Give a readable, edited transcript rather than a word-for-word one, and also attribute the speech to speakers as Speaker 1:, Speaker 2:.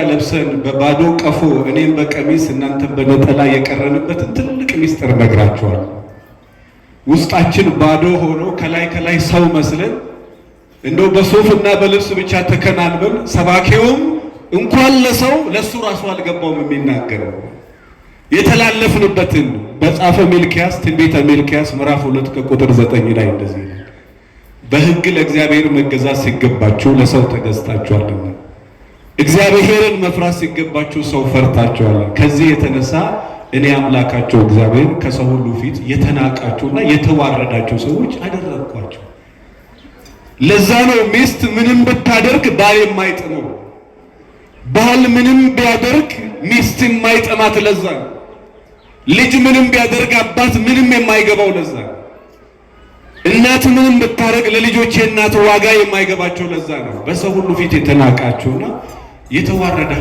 Speaker 1: ለብሰን በባዶ ቀፎ እኔም በቀሚስ እናንተም በነጠላ የቀረንበት ትልቅ ሚስጥር ነግራችኋል። ውስጣችን ባዶ ሆኖ ከላይ ሰው መስለን እንደው በሱፍና በልብስ ብቻ ተከናንበን ሰባኪውም እንኳን ለሰው ለሱ ራሱ አልገባውም የሚናገረው የተላለፍንበትን በጻፈ ሚልክያስ ትንቢተ ሚልክያስ ምዕራፍ 2 ከቁጥር 9 ላይ እንደዚህ ነው። በሕግ ለእግዚአብሔር መገዛት ሲገባችሁ ለሰው ተገዝታችኋልና እግዚአብሔርን መፍራት ሲገባችሁ ሰው ፈርታችኋል። ከዚህ የተነሳ እኔ አምላካቸው እግዚአብሔር ከሰው ሁሉ ፊት የተናቃችሁና የተዋረዳችሁ ሰዎች አደረግኳችሁ። ለዛ ነው ሚስት ምንም ብታደርግ ባል የማይጥመው፣ ባል ምንም ቢያደርግ ሚስት የማይጠማት። ለዛ ነው ልጅ ምንም ቢያደርግ አባት ምንም የማይገባው። ለዛ ነው እናት ምንም ብታደርግ ለልጆቼ እናት ዋጋ የማይገባቸው። ለዛ ነው በሰው ሁሉ ፊት የተናቃችሁና የተዋረዳችሁ